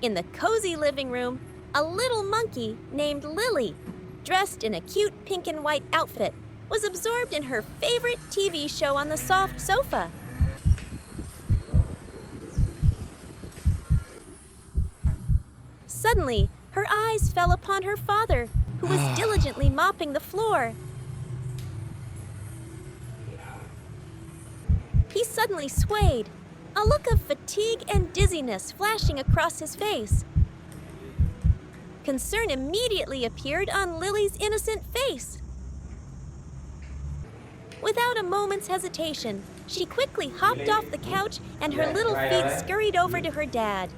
In the cozy living room, a little monkey named Lily, dressed in a cute pink and white outfit, was absorbed in her favorite TV show on the soft sofa. Suddenly, her eyes fell upon her father, who was diligently mopping the floor. He suddenly swayed, a look of fatigue and dizziness flashing across his face. Concern immediately appeared on Lily's innocent face. Without a moment's hesitation, she quickly hopped off the couch and her little feet scurried over to her dad.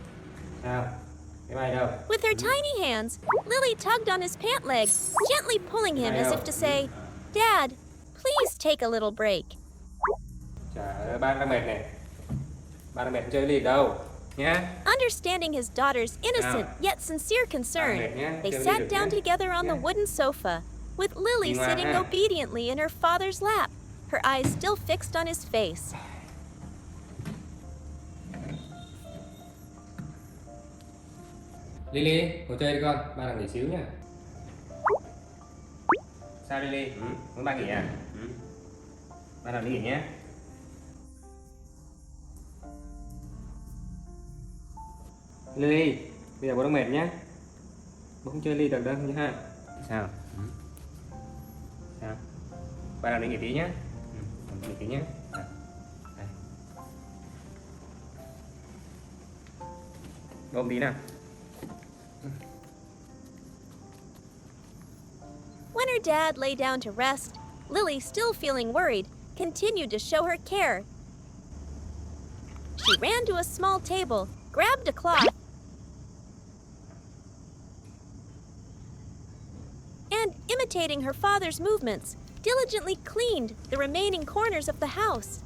With her tiny hands, Lily tugged on his pant leg, gently pulling him as if to say, "Dad, please take a little break." Trời ơi, ba đang mệt này. Ba đang mệt không chơi cái gì đâu. Nhá. Understanding his daughter's innocent yet sincere concern, they sat down together on the wooden sofa, with Lily sitting obediently in her father's lap, her eyes still fixed on his face. Lily, ngồi chơi đi con, ba đang nghỉ xíu nha. Sao Lily? Muốn ba nghỉ à? Ba đang đi nghỉ nhé. Lily, bây giờ bố đang mệt nhé. Bố không chơi Lily được đâu nhé ha. Sao? Sao? Ba đang đi nghỉ tí nhé. Nghỉ tí nhé. Đây. Ôm tí nào. When her dad lay down to rest, Lily, still feeling worried, continued to show her care. She ran to a small table, grabbed a cloth, and, imitating her father's movements, diligently cleaned the remaining corners of the house.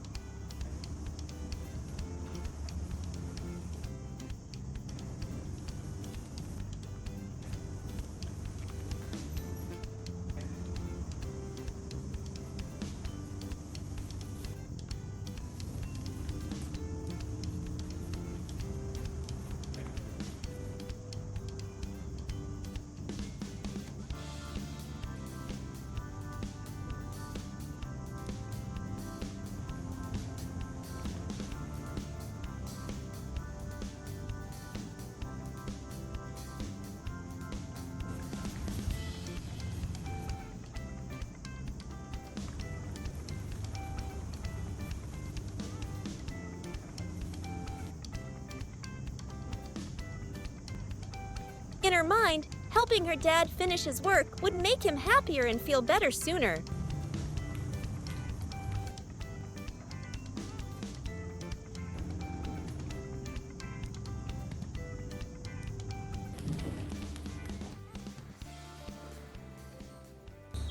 In her mind, helping her dad finish his work would make him happier and feel better sooner.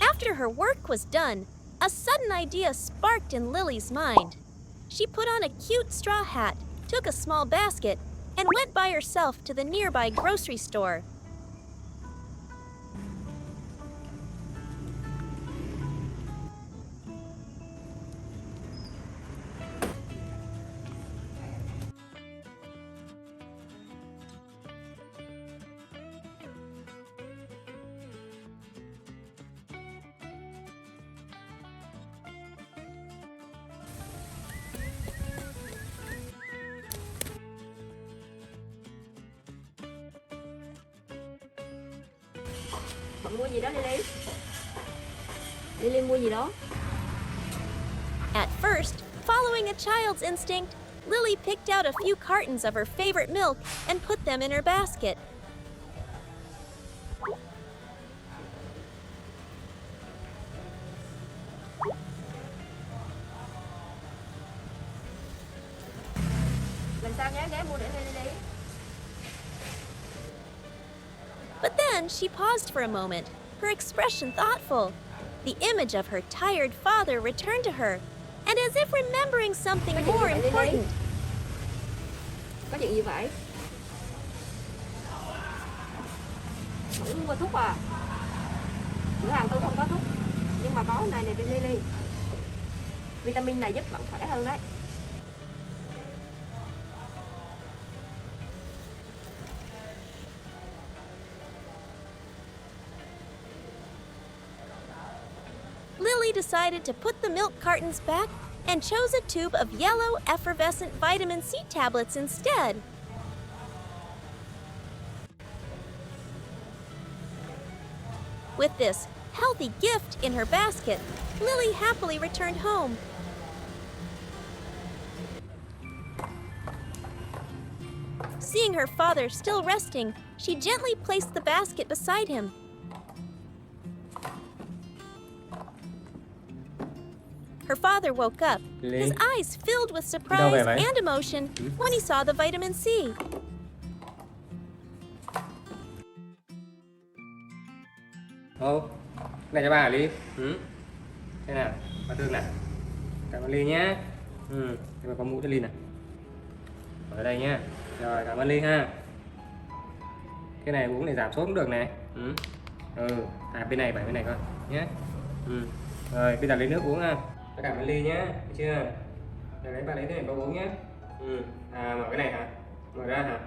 After her work was done, a sudden idea sparked in Lily's mind. She put on a cute straw hat, took a small basket, and went by herself to the nearby grocery store. Bạn mua gì đó Lily? Lily mua gì đó? At first, following a child's instinct, Lily picked out a few cartons of her favorite milk and put them in her basket. Lần sau nhớ ghé mua để Lily. But then she paused for a moment, her expression thoughtful. The image of her tired father returned to her, and as if remembering something more important. Có chuyện gì vậy? Bạn mua thuốc à? Cửa hàng tôi không có thuốc, nhưng mà có cái này để Lily. Vitamin này giúp bạn khỏe hơn đấy. Lily decided to put the milk cartons back and chose a tube of yellow effervescent vitamin C tablets instead. With this healthy gift in her basket, Lily happily returned home. Seeing her father still resting, she gently placed the basket beside him. Her father woke up, his eyes filled with surprise and emotion when he saw the vitamin C. Ô, cái này cho bà hả Ly? Thế nào, bà thương nào. Cảm ơn Ly nhé. Thế bà có mũ cho Ly nào. Ở đây nhá. Rồi, cảm ơn Ly ha. Cái này uống để giảm sốt cũng được này. Bên này, bên này con nhé. Rồi, bây giờ lấy nước uống ha. Cảm ơn Ly nhé, được chưa? Rồi đấy, bà lấy cái này bà uống nhé. Mở cái này hả? Mở ra hả?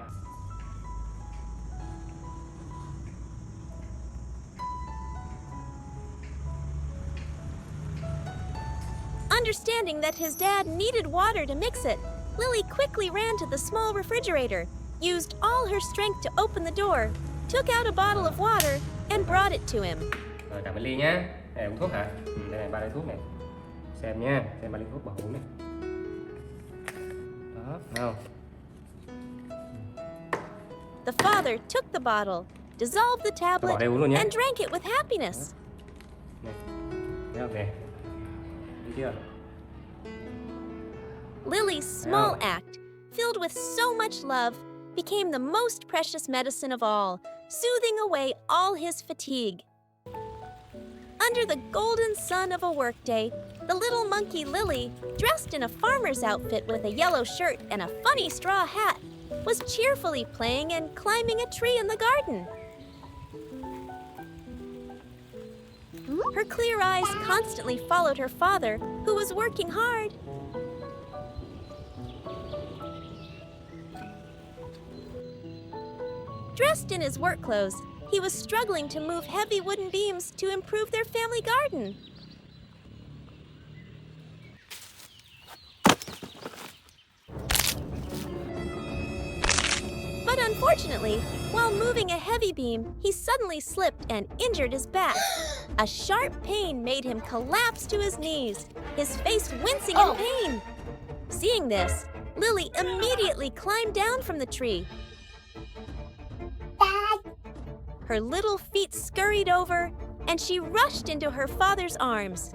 Understanding that his dad needed water to mix it, Lily quickly ran to the small refrigerator, used all her strength to open the door, took out a bottle of water, and brought it to him. Rồi, cảm ơn Ly nhé. Để uống thuốc hả? Đây này, ba lấy thuốc này. Xem nhé, xem ba lấy thuốc bảo uống này. Đó, nào. The father took the bottle, dissolved the tablet, and drank it with happiness. Này, thấy không nè? Thấy chưa? Lily's small act, filled with so much love, became the most precious medicine of all, soothing away all his fatigue. Under the golden sun of a workday, the little monkey Lily, dressed in a farmer's outfit with a yellow shirt and a funny straw hat, was cheerfully playing and climbing a tree in the garden. Her clear eyes constantly followed her father, who was working hard. Dressed in his work clothes, he was struggling to move heavy wooden beams to improve their family garden. But unfortunately, while moving a heavy beam, he suddenly slipped and injured his back. A sharp pain made him collapse to his knees, his face wincing in pain. Seeing this, Lily immediately climbed down from the tree. Her little feet scurried over, and she rushed into her father's arms.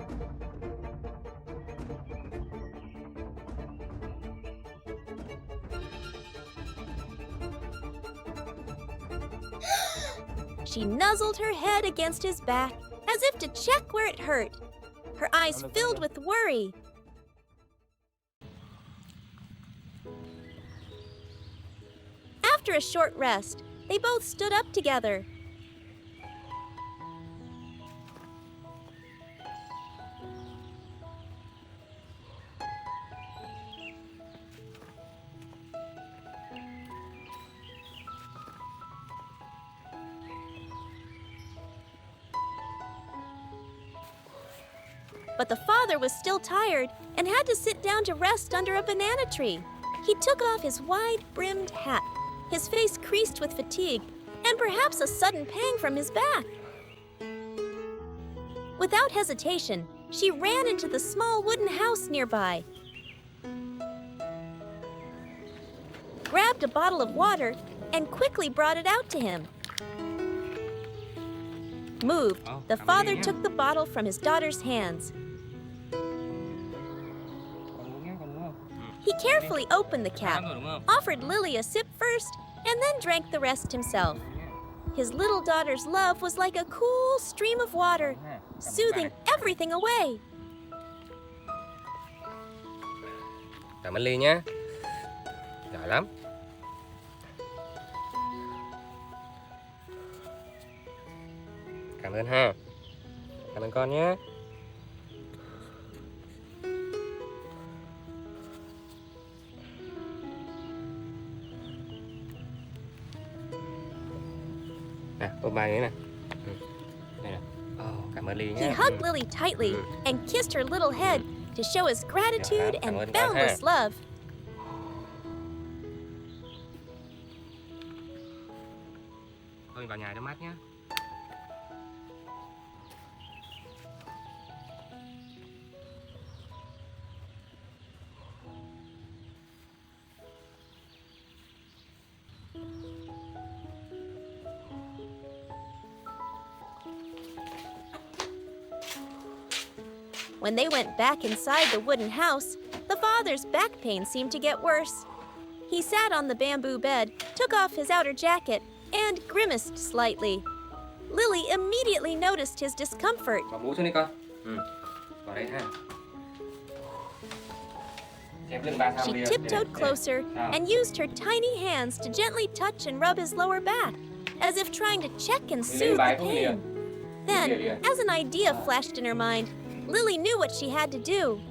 She nuzzled her head against his back, as if to check where it hurt. Her eyes filled with worry. After a short rest, they both stood up together. But the father was still tired and had to sit down to rest under a banana tree. He took off his wide-brimmed hat, his face creased with fatigue, and perhaps a sudden pang from his back. Without hesitation, she ran into the small wooden house nearby, grabbed a bottle of water, and quickly brought it out to him. Moved, the father took the bottle from his daughter's hands. He carefully opened the cap, offered Lily a sip first, and then drank the rest himself. His little daughter's love was like a cool stream of water, soothing everything away. Cảm ơn Ly nhé. Giỏi lắm. Cảm ơn ha. Cảm ơn con nhé. Nè, ôm ba cái này. Đây nè. Cảm ơn Ly He nhé. hugged Lily tightly and kissed her little head to show his gratitude Cảm ơn and bác ha. boundless love. Thôi vào nhà cho mát nhé. When they went back inside the wooden house, the father's back pain seemed to get worse. He sat on the bamboo bed, took off his outer jacket, and grimaced slightly. Lily immediately noticed his discomfort. Bỏ mũ xuống đi con. Vào đây ha. Chép lưng ba sao She đi. tiptoed closer and used her tiny hands to gently touch and rub his lower back, as if trying to check and soothe the pain. Then, as an idea flashed in her mind, Lily knew what she had to do.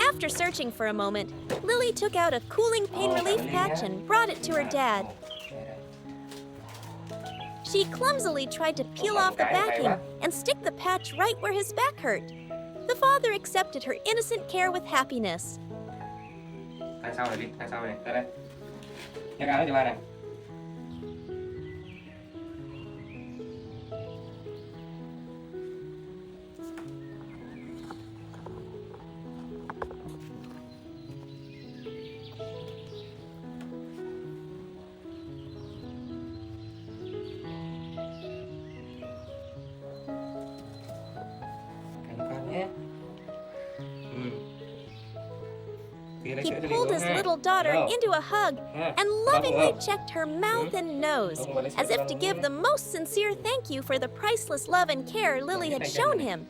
After searching for a moment, Lily took out a cooling pain relief patch and brought it to her dad. She clumsily tried to peel off the backing and stick the patch right where his back hurt. The father accepted her innocent care with happiness. Tay sau này đi, tay sau này, tới đây. Nhắc áo cho ba này. Cánh con nhé. He pulled his little daughter into a hug and lovingly checked her mouth and nose, as if to give the most sincere thank you for the priceless love and care Lily had shown him.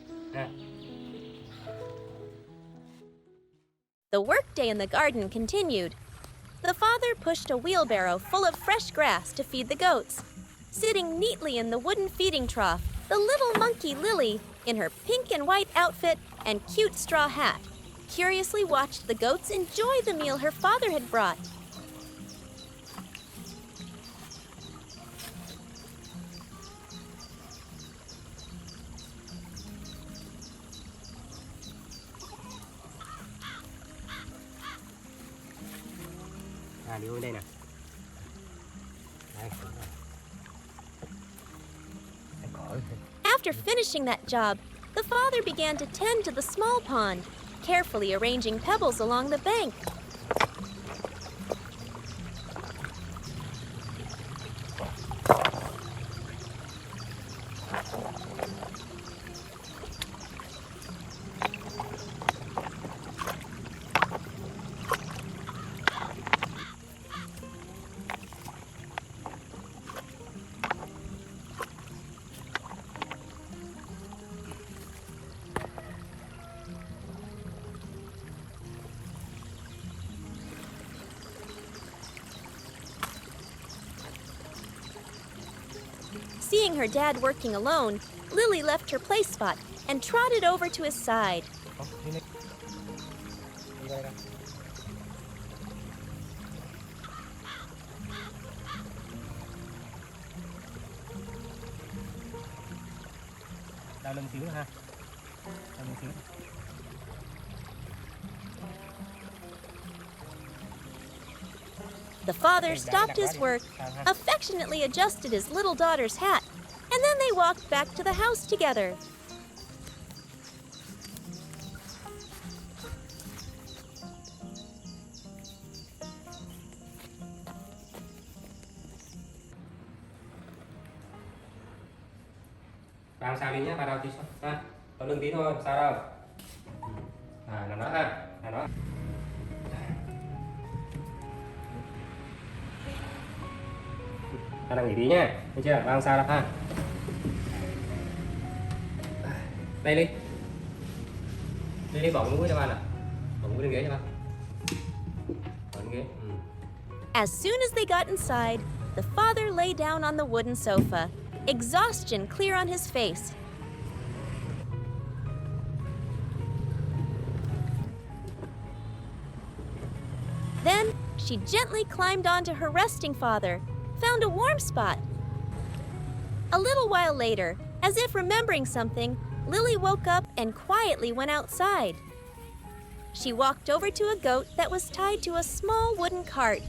The workday in the garden continued. The father pushed a wheelbarrow full of fresh grass to feed the goats. Sitting neatly in the wooden feeding trough, the little monkey Lily, in her pink and white outfit and cute straw hat, curiously watched the goats enjoy the meal her father had brought. Đi bên đây nè. Đây. After finishing that job, the father began to tend to the small pond, carefully arranging pebbles along the bank. Seeing her dad working alone, Lily left her play spot and trotted over to his side. Đau lưng xíu ha. Đau lưng xíu. The father stopped his work, affectionately adjusted his little daughter's hat, and then they walked back to the house together. Ba không sao đi nhé, ba đau tí ha. Đau lưng tí thôi, không sao đâu. Nằm đó ha, nằm đó. Ta đang nghỉ tí nhá, thấy chưa? Ba không sao đâu ha. Đây đi. Đi bỏ cái mũi cho ba nào. Bỏ mũi lên ghế cho ba. Bỏ lên ghế. As soon as they got inside, the father lay down on the wooden sofa, exhaustion clear on his face. Then she gently climbed onto her resting father, found a warm spot. A little while later, As if remembering something, Lily woke up and quietly went outside. She walked over to a goat that was tied to a small wooden cart.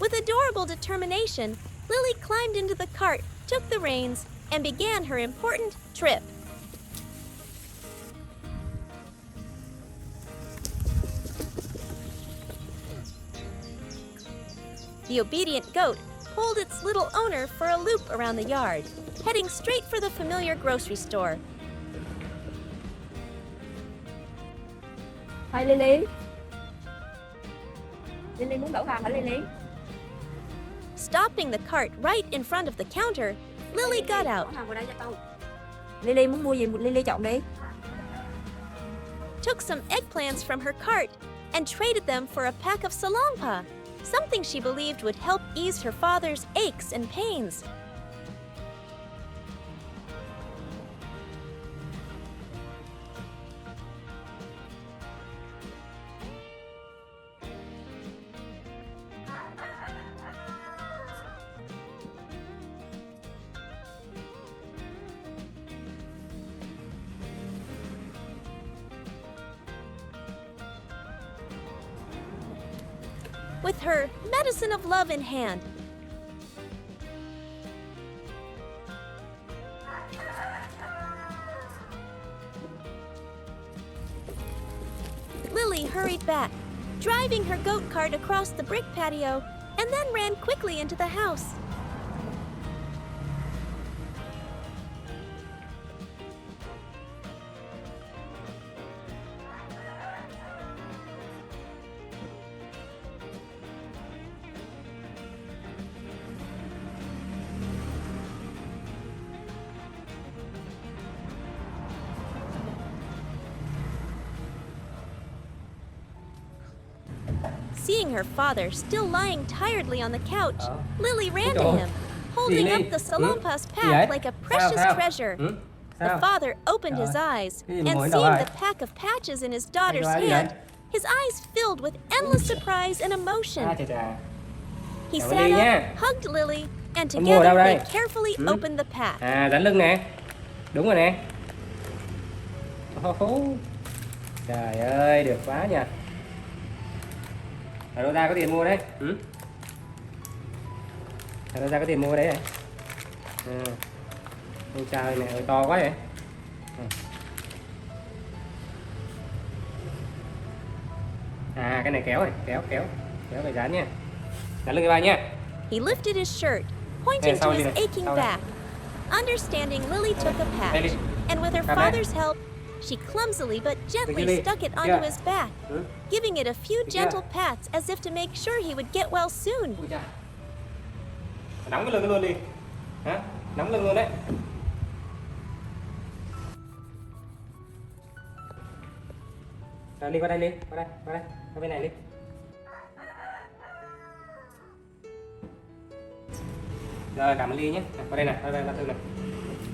With adorable determination, Lily climbed into the cart, took the reins, and began her important trip. The obedient goat pulled its little owner for a loop around the yard, heading straight for the familiar grocery store. Hi Lily. Lily muốn đổ hàng hả Lily? Stopping the cart right in front of the counter, Lily got out, Bỏ hàng vào đây cho tao. Lily muốn mua gì Lily chọn đi. took some eggplants from her cart, and traded them for a pack of salampa, something she believed would help ease her father's aches and pains. With her medicine of love in hand, Lily hurried back, driving her goat cart across the brick patio, and then ran quickly into the house. Seeing her father still lying tiredly on the couch, Lily ran to him, holding up the Salampa's pack like a precious treasure. The father opened his eyes, and seeing the pack of patches in his daughter's hand, his eyes filled with endless surprise and emotion. He sat up, hugged Lily, and together they carefully opened the pack. Dán lưng nè. Đúng rồi nè. Trời ơi, được quá nha. Ở đâu ra có tiền mua đấy? Ở đâu ra có tiền mua đấy này? Ôi trời này, to quá vậy. Cái này kéo này, kéo phải dán nha. Dán lưng cho ba nha. He lifted his shirt, pointing to his aching back. Understanding, Lily took a patch, and with her father's help, she clumsily but gently stuck it onto his back, giving it a few gentle pats as if to make sure he would get well soon. Nóng cái lưng luôn đi. Hả? Nóng lưng luôn đấy. Rồi Ly qua đây Ly, qua bên này Ly. Rồi cảm ơn Ly nhé. Qua đây nè, qua đây Thư này.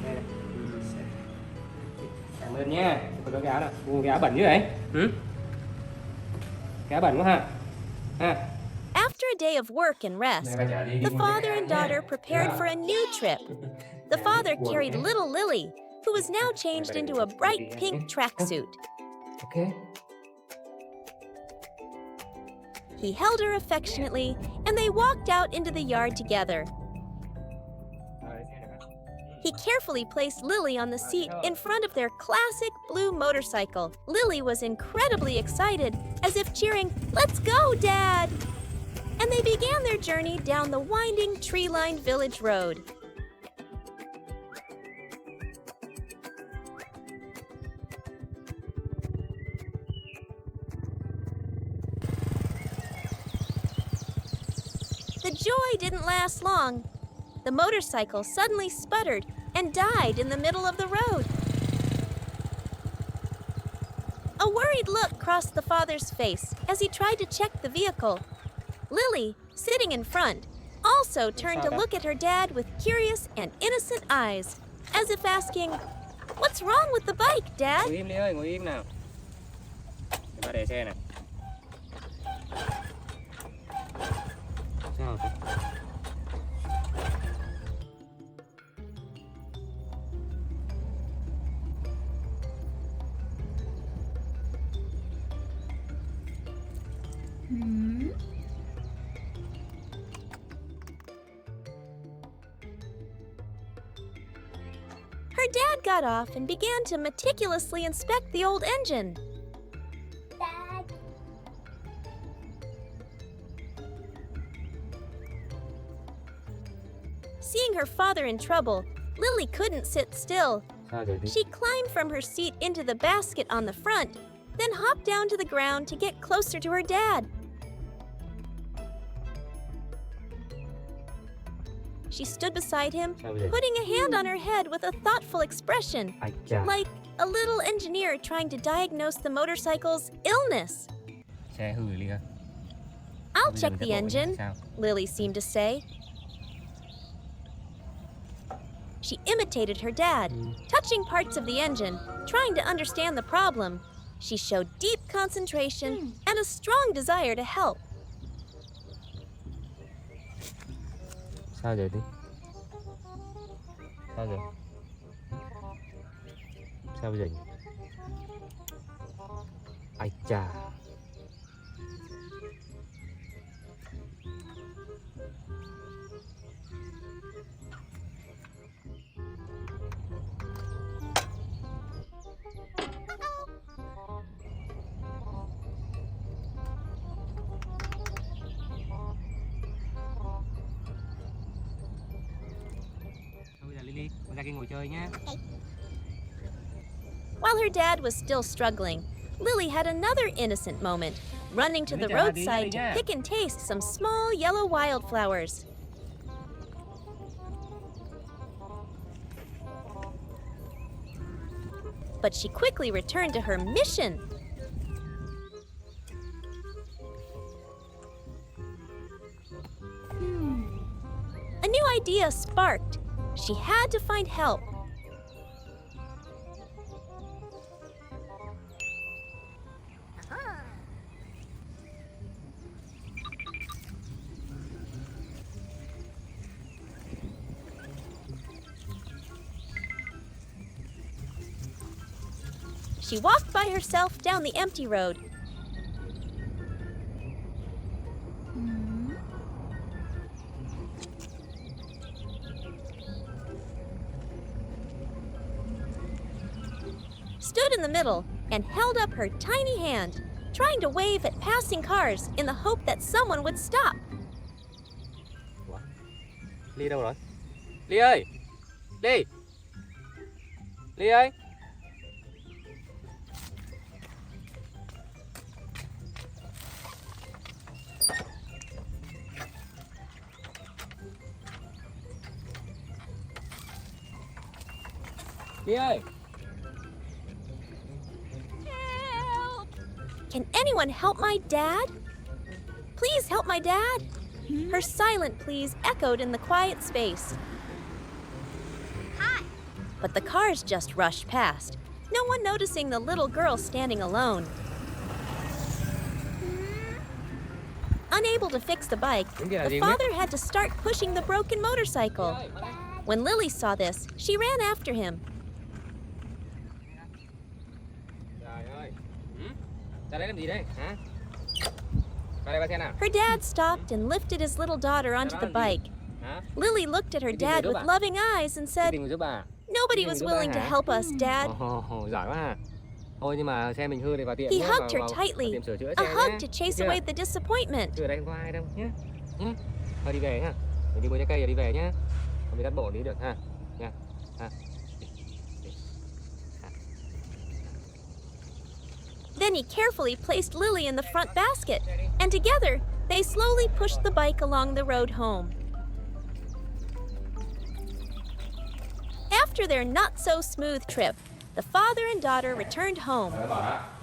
Đây này. Cảm ơn nhé. Còn có cái áo nào? Cái áo bẩn như vậy. Cái áo bẩn quá ha. After a day of work and rest, the father and daughter prepared for a new trip. The father carried little Lily, who was now changed into a bright pink tracksuit. Okay. He held her affectionately, and they walked out into the yard together. He carefully placed Lily on the seat in front of their classic blue motorcycle. Lily was incredibly excited, as if cheering, "Let's go, Dad!" And they began their journey down the winding, tree-lined village road. The joy didn't last long. The motorcycle suddenly sputtered and died in the middle of the road. A worried look crossed the father's face as he tried to check the vehicle. Lily, sitting in front, also turned to look at her dad with curious and innocent eyes, as if asking, "What's wrong with the bike, Dad?" Ngồi im Ly ơi, ngồi im nào. Để ba để xe này. Sao thế? Her dad got off and began to meticulously inspect the old engine. Dad. Seeing her father in trouble, Lily couldn't sit still. Sao vậy Ly? She climbed from her seat into the basket on the front, then hopped down to the ground to get closer to her dad. She stood beside him, Sao vậy? putting a hand on her head with a thoughtful expression, Ai chà. like a little engineer trying to diagnose the motorcycle's illness. Xe hư rồi Ly ơi. "I'll Bây giờ check mình the sẽ bộ engine," sao? Lily seemed to say. She imitated her dad, touching parts of the engine, trying to understand the problem. She showed deep concentration and a strong desire to help. Sao vậy Ly? Sao vậy? Sao vậy? Ai chà. Bây giờ Lily, mình ra kia ngồi chơi nhé. While her dad was still struggling, Lily had another innocent moment, running to the Lily, roadside to yeah. pick and taste some small yellow wildflowers. But she quickly returned to her mission. A new idea sparked. She had to find help. She walked by herself down the empty road. Stood in the middle and held up her tiny hand, trying to wave at passing cars in the hope that someone would stop. Ủa? Ly đâu rồi? Ly ơi! Ly! Ly ơi! Ly ơi! Can anyone help my dad? Please help my dad. Her silent pleas echoed in the quiet space. Hi. But the cars just rushed past, no one noticing the little girl standing alone. Unable to fix the bike, the father had to start pushing the broken motorcycle. When Lily saw this, she ran after him. Trời ơi! Ra đây làm gì đây? Hả? Ra đây ba xe nào? Her dad stopped and lifted his little daughter onto the bike. Hả? Lily looked at her dad with loving eyes and Đi said, tìm người giúp bà. "Nobody was willing to help us, Dad." Giỏi quá ha. Thôi nhưng mà xe mình hư thì vào tiệm He nhé, hugged her vào tightly, tiệm sửa chữa a xe hug nhé. to chase Được away chưa? the disappointment. Chưa ở đây không có ai đâu nhé. Nhé. Thôi đi về ha. Mình đi mua trái cây rồi đi về nhé. Không bị đắt bộ đi được ha. Nha. Ha. Then he carefully placed Lily in the front basket, and together They slowly pushed the bike along the road home. After their not-so-smooth trip, the father and daughter returned home.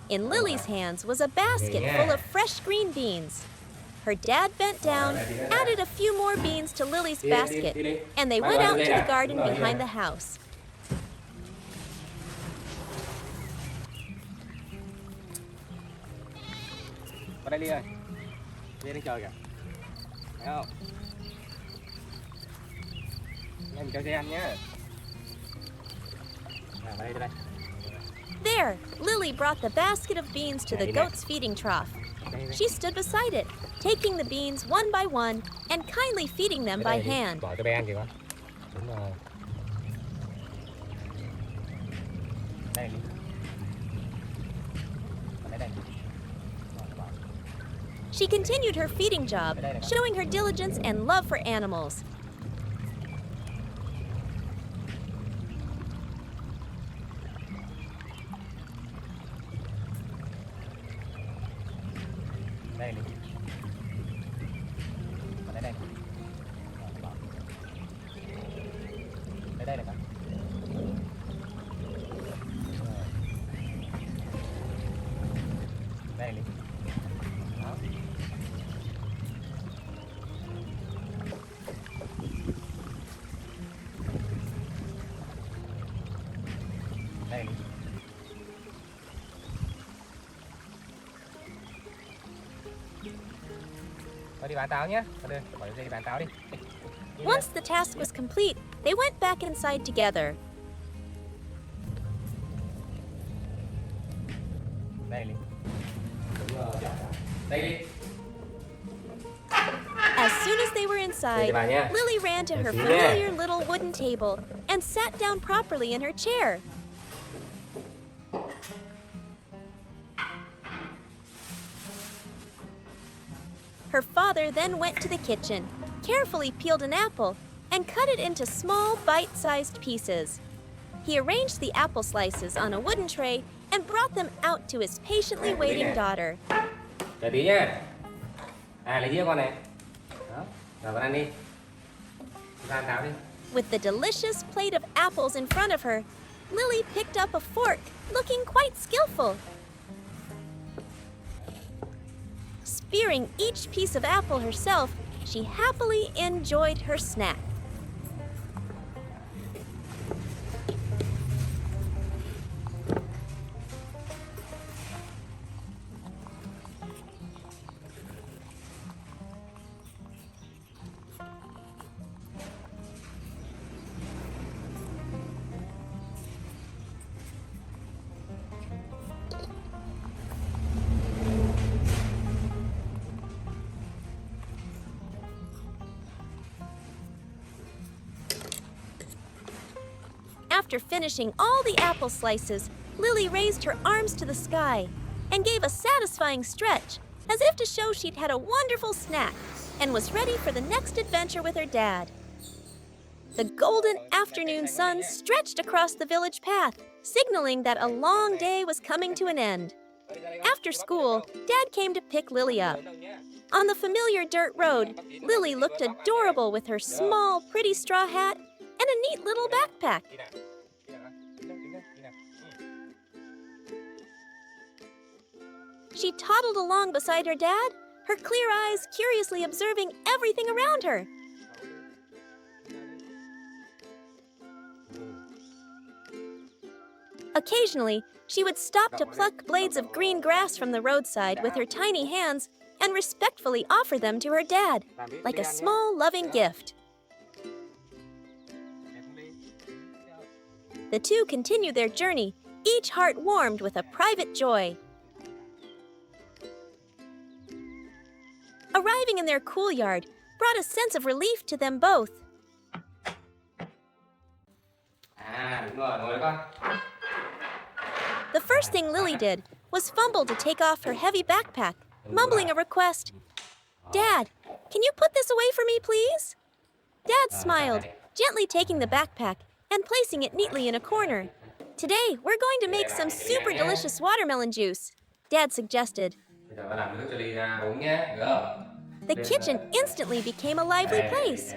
In Lily's hands was a basket full of fresh green beans. Her dad bent down, added a few more beans to Lily's basket, and they went out to the garden behind the house. Vào đây Ly ơi. Ly đang chờ kìa. Thấy không? Em cho xe ăn nhé. Đây, đây. There, Lily brought the basket of beans to the goat's feeding trough. She stood beside it, taking the beans one by one and kindly feeding them by hand. Bỏ cho bé ăn kìa con. Đúng rồi. Đây Ly. Đây đây. She continued her feeding job, showing her diligence and love for animals. Đây Ly. Đây đây. Đây đây này con. Đây Ly. Đó. Đây Ly. Thôi đi bán táo nhé. Thôi đi, bỏ dây đi bán táo đi. Đi. Once the task was complete, they went back inside together. Đây Ly. Đây đi. As soon as they were inside, Lily ran to her familiar little wooden table and sat down properly in her chair. Her father then went to the kitchen, carefully peeled an apple, and cut it into small, bite-sized pieces. He arranged the apple slices on a wooden tray and brought them out to his patiently waiting daughter. Chờ tí nhá. Lấy dĩa con này. Đó. Rồi con ăn đi. Ra ăn táo đi. With the delicious plate of apples in front of her, Lily picked up a fork, looking quite skillful. Spearing each piece of apple herself, she happily enjoyed her snack. After finishing all the apple slices, Lily raised her arms to the sky and gave a satisfying stretch, as if to show she'd had a wonderful snack and was ready for the next adventure with her dad. The golden afternoon sun stretched across the village path, signaling that a long day was coming to an end. After school, Dad came to pick Lily up. On the familiar dirt road, Lily looked adorable with her small, pretty straw hat and a neat little backpack. She toddled along beside her dad, her clear eyes curiously observing everything around her. Occasionally, she would stop to pluck blades of green grass from the roadside with her tiny hands and respectfully offer them to her dad, like a small, loving gift. The two continued their journey, each heart warmed with a private joy. Arriving in their cool yard brought a sense of relief to them both. The first thing Lily did was fumble to take off her heavy backpack, mumbling a request. "Dad, can you put this away for me, please?" Dad smiled, gently taking the backpack and placing it neatly in a corner. "Today, we're going to make some super delicious watermelon juice," Dad suggested. The kitchen instantly became a lively place.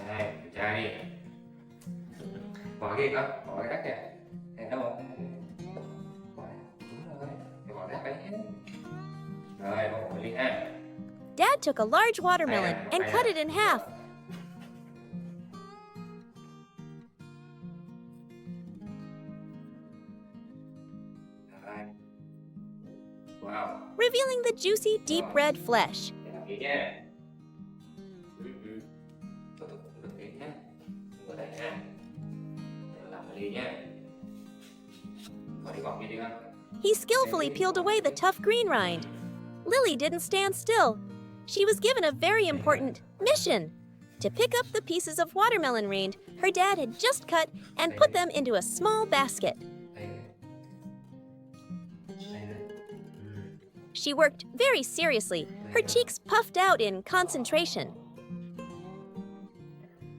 Đây, chai đi. Bỏ cái gì không? Bỏ cái rác kìa. Đây đâu rồi? Bỏ đây. Đúng rồi. Để bỏ rác đấy. Rồi, bỏ đi ha. Dad took a large watermelon and cut it in half. Rồi. Wow. Revealing the juicy, deep red flesh. Để làm gì nha. Tiếp tục được đi nhé. Ở đây nha. Làm đi nha. Bỏ đi gọt kia đi con. He skillfully peeled away the tough green rind. Lily didn't stand still. She was given a very important mission to pick up the pieces of watermelon rind her dad had just cut and put them into a small basket. She worked very seriously, her cheeks puffed out in concentration.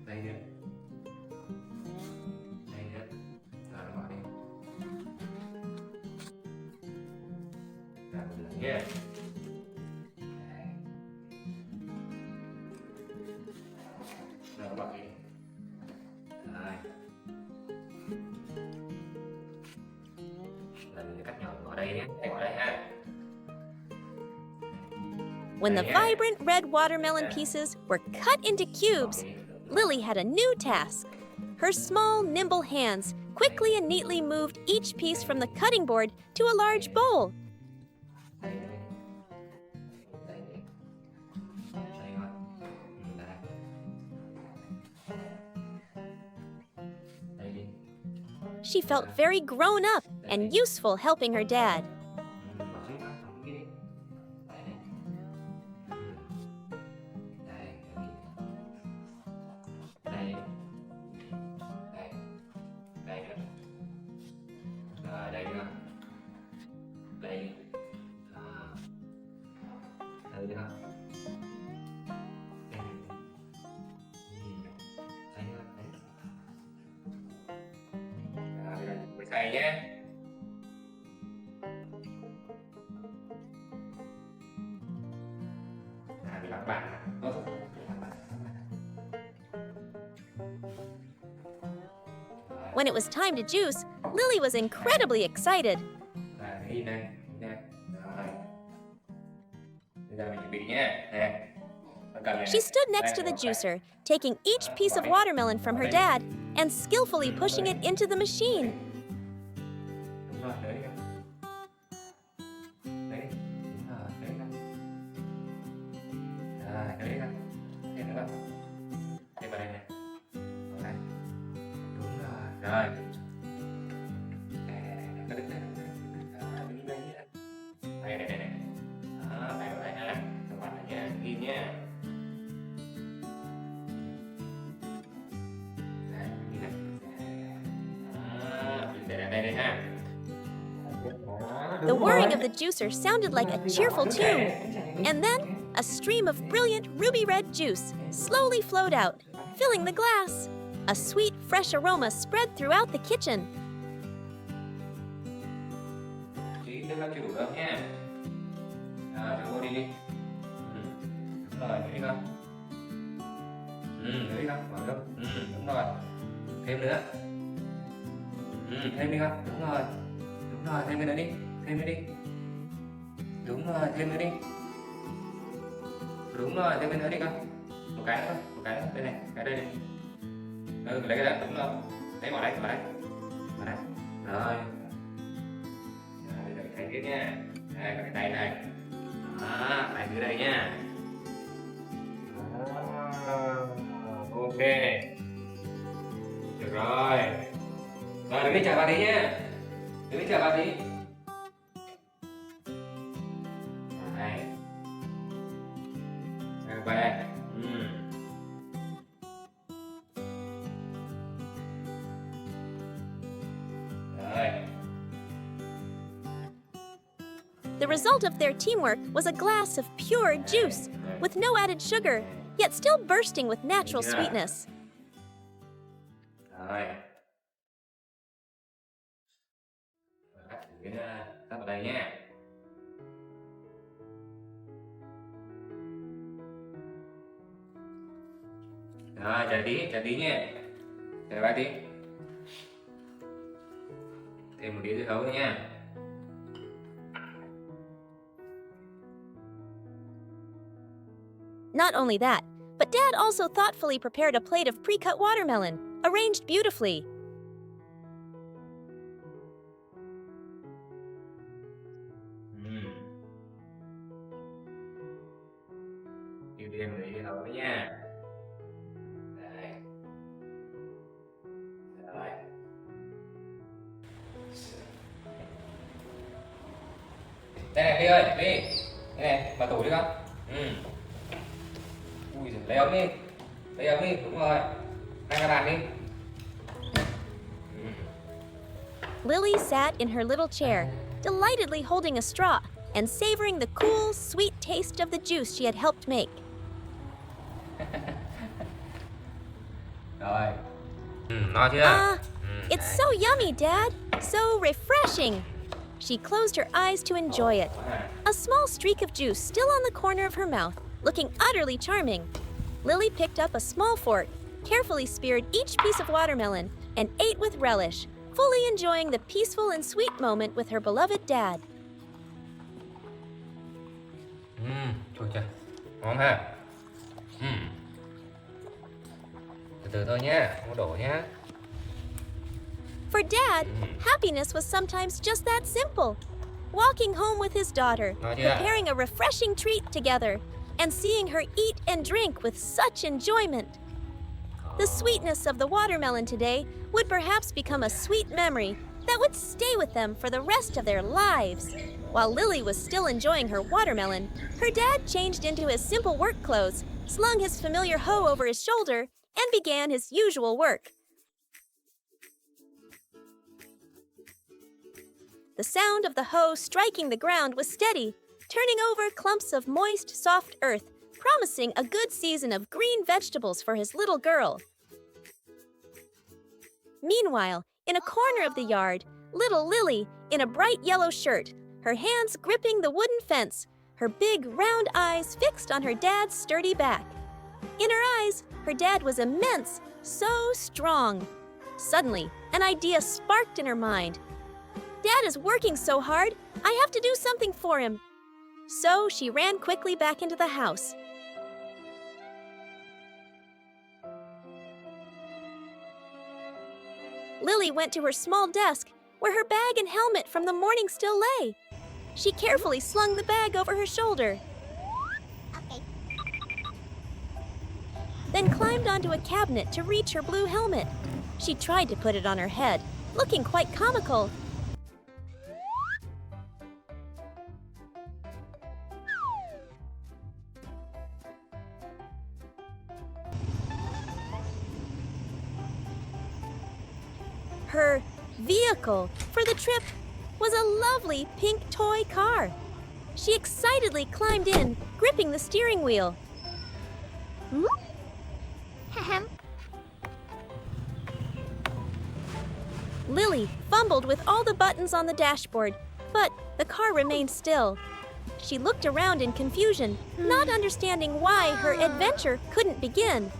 Đây nữa. Đây nữa. Rồi, bỏ đi. Làm một lần nha. Rồi, bỏ đi. Rồi. Lần cắt nhỏ bỏ đây nhé. Đây bỏ đây ha. When the vibrant red watermelon pieces were cut into cubes, Lily had a new task. Her small, nimble hands quickly and neatly moved each piece from the cutting board to a large bowl. Đây đây. Đây đi. Đây thôi. Đây. Đây đi. She felt very grown up and useful helping her dad. Bỏ xuống đó, không cái đi. Đây này. Đây, đây. Đây. Đây nữa. Rồi, đây nữa. Đây. Đây nữa. Đây. Đây nữa. Rồi, rồi, mình xay nhé. Các bạn. When it was time to juice, Lily was incredibly excited. Đi đây, đây. Rồi. Bây giờ mình chuẩn bị nhé. Nè. She stood next to the juicer, taking each piece of watermelon from her dad and skillfully pushing it into the machine. Đúng rồi, đấy đi. Đấy đi. Đúng rồi, đấy đi. Rồi, đấy đi. Thêm nữa. Thêm vào đây này. Vào đây. Đúng rồi. Rồi. Cái đứt này. Đứng đây nhé. Đây, đây, đây, đây. Đó, đây vào đây ha. Các bạn này nha, ghim nha. Đây, ghim này. Đó, để đây đây ha. The whirring of the juicer sounded like a cheerful tune. And then, a stream of brilliant ruby red juice slowly flowed out, filling the glass. A sweet, fresh aroma spread throughout the kitchen. Chị nước lắm chưa đủ đâu nha. Rồi, cho cô đi đi. Đúng rồi, để đi con. Để đi con, mở nước. Đúng rồi. Thêm nữa. Thêm đi con, đúng rồi. Đúng rồi, thêm cái nữa đi. Thêm nữa đi. Đúng rồi, thêm nữa đi. Đúng rồi, thêm cái nữa đi con. Một cái nữa, một cái nữa. Đây này, cái đây này. Lấy cái đó, đúng rồi. Đấy, bỏ đây, bỏ đây. Bỏ đây. Rồi. Rồi, để cái tiếp nha. Đây, cái tay này. Đó, tay dưới đây nha. Ok. Được rồi. Rồi, đừng đi chào bà tí nha. Đừng đi chào bà tí. Đây. Về. Rồi. The result of their teamwork was a glass of pure juice, with no added sugar, yet still bursting with natural sweetness. Rồi. Tắt vào đây nha. Rồi, trả tí nha. Trả 3 tí. Thêm một tí dưa hấu nữa nha. Not only that, but Dad also thoughtfully prepared a plate of pre-cut watermelon, arranged beautifully. Thêm một tí dưa hấu nữa nha. Đây. Rồi. Đây này, Ly ơi, Ly. Đây này, mở tủ đi con. Ui giời, lấy ống đi. Lấy ống đi, đúng rồi. Mang ra bàn đi. Lily sat in her little chair, delightedly holding a straw and savoring the cool, sweet taste of the juice she had helped make. Rồi. No chưa? It's so yummy, Dad. So refreshing. She closed her eyes to enjoy it. A small streak of juice still on the corner of her mouth, looking utterly charming. Lily picked up a small fork, carefully speared each piece of watermelon, and ate with relish, fully enjoying the peaceful and sweet moment with her beloved Dad. Trời trời. Ngon ha. Từ từ thôi nhá, không có đổ nhá. For Dad, happiness was sometimes just that simple. Walking home with his daughter, preparing a refreshing treat together, and seeing her eat and drink with such enjoyment. The sweetness of the watermelon today would perhaps become a sweet memory that would stay with them for the rest of their lives. While Lily was still enjoying her watermelon, her dad changed into his simple work clothes, slung his familiar hoe over his shoulder, and began his usual work. The sound of the hoe striking the ground was steady, turning over clumps of moist, soft earth, promising a good season of green vegetables for his little girl. Meanwhile, in a corner of the yard, little Lily, in a bright yellow shirt, her hands gripping the wooden fence, her big round eyes fixed on her dad's sturdy back. In her eyes, her dad was immense, so strong. Suddenly, an idea sparked in her mind. Dad is working so hard, I have to do something for him. So she ran quickly back into the house. Lily went to her small desk, where her bag and helmet from the morning still lay. She carefully slung the bag over her shoulder. Okay. Then climbed onto a cabinet to reach her blue helmet. She tried to put it on her head, looking quite comical. Her vehicle for the trip was a lovely pink toy car. She excitedly climbed in, gripping the steering wheel. Lily fumbled with all the buttons on the dashboard, but the car remained still. She looked around in confusion, not understanding why her adventure couldn't begin.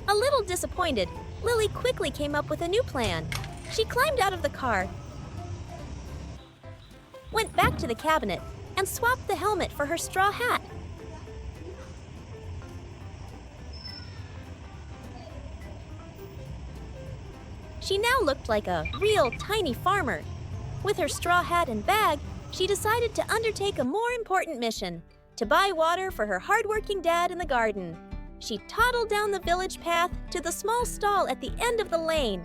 A little disappointed, Lily quickly came up with a new plan. She climbed out of the car, went back to the cabinet, and swapped the helmet for her straw hat. She now looked like a real tiny farmer. With her straw hat and bag, she decided to undertake a more important mission, to buy water for her hardworking dad in the garden. She toddled down the village path to the small stall at the end of the lane.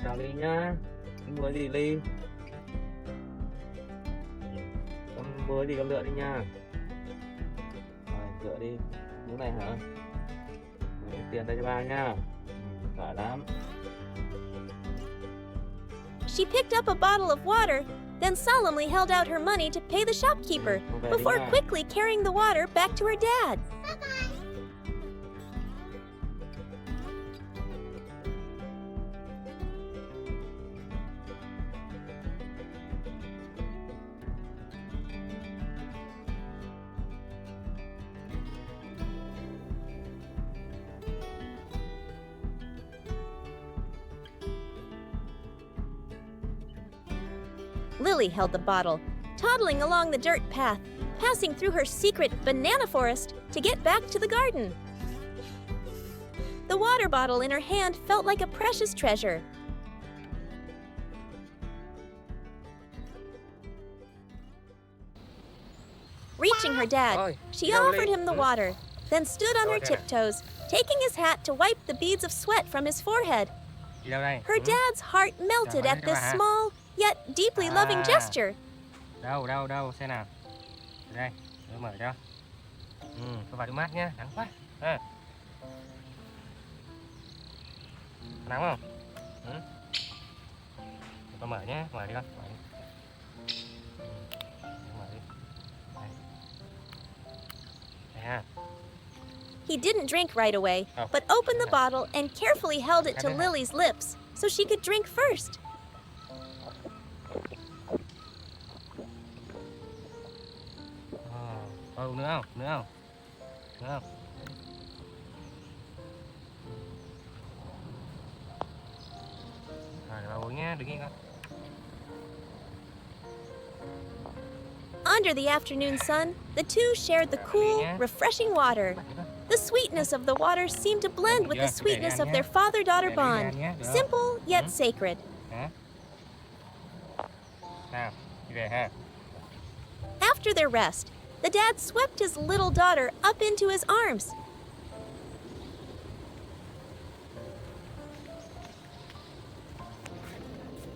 Chào Ly nhá. Mua gì Ly? Con mua gì con lựa đi nha. Rồi, lựa đi. Miếng này hả? Tiền đây cho ba nha. Giỏi lắm. She picked up a bottle of water, then solemnly held out her money to pay the shopkeeper, before quickly carrying the water back to her dad. Lily held the bottle, toddling along the dirt path, passing through her secret banana forest to get back to the garden. The water bottle in her hand felt like a precious treasure. Reaching her dad, she offered him the water, then stood on her tiptoes, taking his hat to wipe the beads of sweat from his forehead. Đi đâu đây? Her dad's heart melted at this small, yet deeply loving gesture. Đâu, xem nào. Đây, tôi mở cho. Có vào đôi mát nhá, nắng quá. Nắng không? Con mở nhé, mở đi con. Mở đi. Mở đi. Đây ha. He didn't drink right away, but opened the bottle and carefully held it to Lily's lips so she could drink first. Nữa không? Nữa không? Rồi, vào uống nhé, đứng yên con. Under the afternoon sun, the two shared the cool, refreshing water. The sweetness of the water seemed to blend with the sweetness of their father-daughter bond, simple yet sacred. Nào, đi về ha. After their rest, the dad swept his little daughter up into his arms.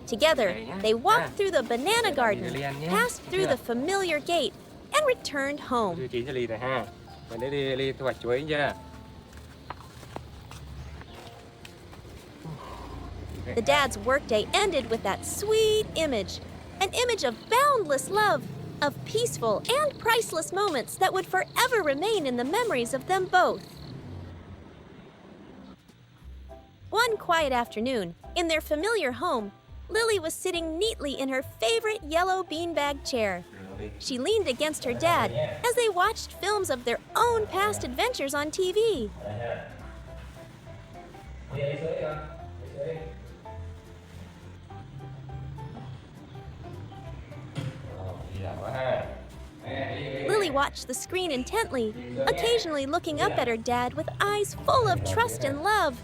Together, they walked through the banana garden, passed through the familiar gate, and returned home. Đưa chị cho Ly này ha. Mình để đi Ly thu hoạch chuối chưa? The dad's workday ended with that sweet image, an image of boundless love, of peaceful and priceless moments that would forever remain in the memories of them both. One quiet afternoon, in their familiar home, Lily was sitting neatly in her favorite yellow beanbag chair. She leaned against her dad as they watched films of their own past adventures on TV. Lily watched the screen intently, occasionally looking up at her dad with eyes full of trust and love.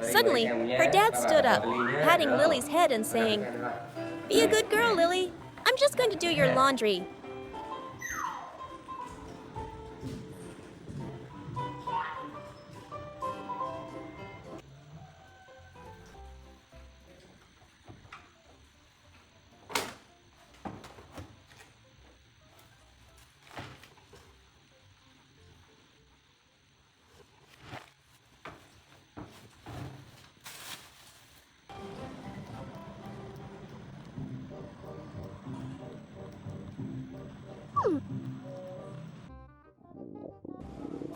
Suddenly, her dad stood up, patting Lily's head and saying, "Be a good girl, Lily. I'm just going to do your laundry."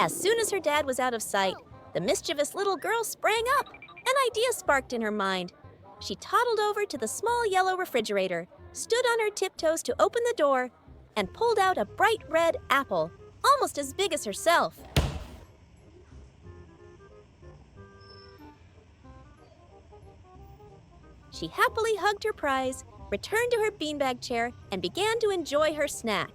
As soon as her dad was out of sight, the mischievous little girl sprang up. An idea sparked in her mind. She toddled over to the small yellow refrigerator, stood on her tiptoes to open the door, and pulled out a bright red apple, almost as big as herself. She happily hugged her prize, returned to her beanbag chair, and began to enjoy her snack.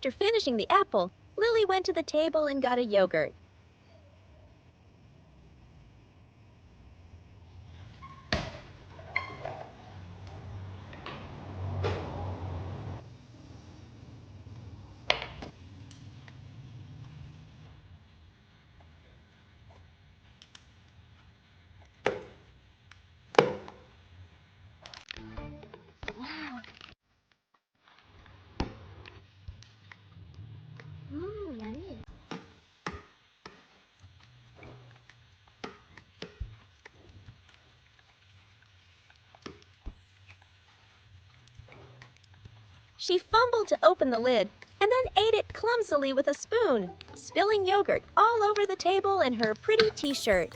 After finishing the apple, Lily went to the table and got a yogurt. Yummy. She fumbled to open the lid and then ate it clumsily with a spoon, spilling yogurt all over the table and her pretty t-shirt.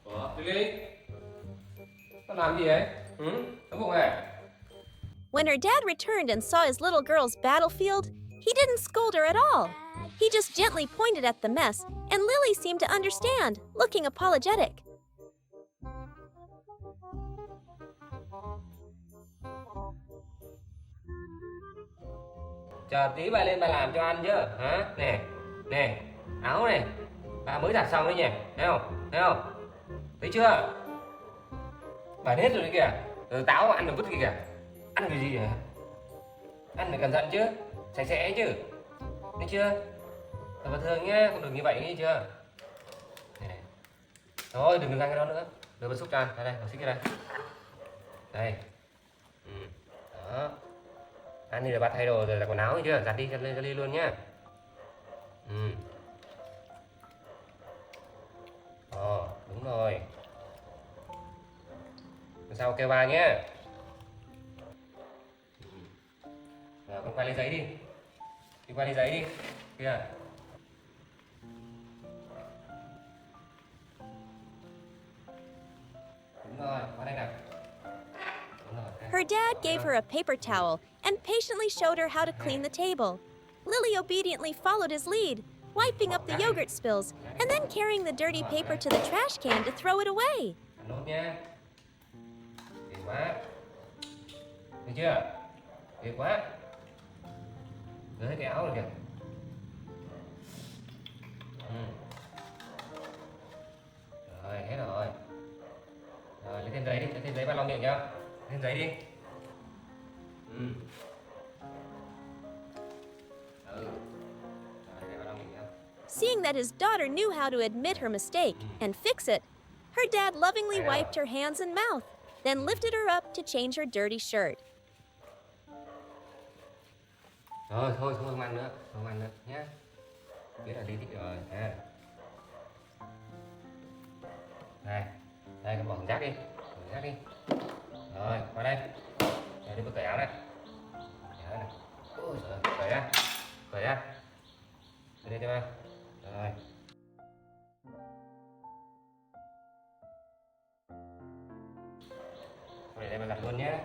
Ủa, Lily, con làm gì vậy? Đói bụng à? When her dad returned and saw his little girl's battlefield, he didn't scold her at all. He just gently pointed at the mess, and Lily seemed to understand, looking apologetic. Chờ tí bà lên bà làm cho ăn chứ, hả? Nè, nè, áo này, bà mới giặt xong đấy nhỉ, thấy không? Thấy không? Thấy chưa? Bà hết rồi đấy kìa, rồi táo mà ăn được vứt kìa. Ăn cái gì hả? Ăn phải cẩn thận chứ, sạch sẽ chứ, thấy chưa? Thật bà thường nhá, không được như vậy nghe chưa? Này. Thôi đừng ăn cái đó nữa, đưa bà xúc cho ăn, đây, bà xích cái đây. Đây, đó. Ăn đi rồi bà thay đồ rồi là quần áo chưa? Giặt đi, giặt lên cho Ly luôn nhá. Đúng rồi. Lần sau kêu bà nhé. Rồi con quay lấy giấy đi. Đi qua lấy giấy đi. Kìa. Đúng rồi, qua đây nào. Her dad gave her a paper towel and patiently showed her how to clean the table. Lily obediently followed his lead, wiping up the yogurt spills and then carrying the dirty paper to the trash can to throw it away. Nốt nha. Ghê quá. Thấy chưa? Ghê quá. Rửa hết cái áo rồi kìa. Rồi, hết rồi. Rồi, lấy thêm giấy đi, lấy thêm giấy vào lau miệng nhá. Lấy thêm giấy đi. Seeing that his daughter knew how to admit her mistake and fix it, her dad lovingly wiped her hands and mouth, then lifted her up to change her dirty shirt. Rồi, thôi, không ăn nữa, không ăn nữa nhé. Biết là đi thích rồi ha. Này, đây con bỏ thùng rác đi, thùng rác đi. Rồi, qua đây. Đây, đi bước cởi áo đây. Đấy này. Ôi giời, cởi ra, cởi ra. Đây cho ba. Rồi. Để đây mà giặt luôn nhé.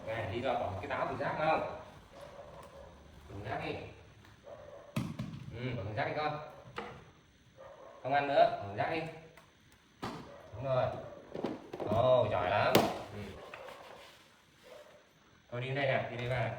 Này, đi ra bỏ cái táo thùng rác không? Thùng rác đi. Bỏ thùng rác đi con. Không ăn nữa, thùng rác đi. Đúng rồi. Ồ, giỏi lắm. Thôi đi đây nè, đi đây vào.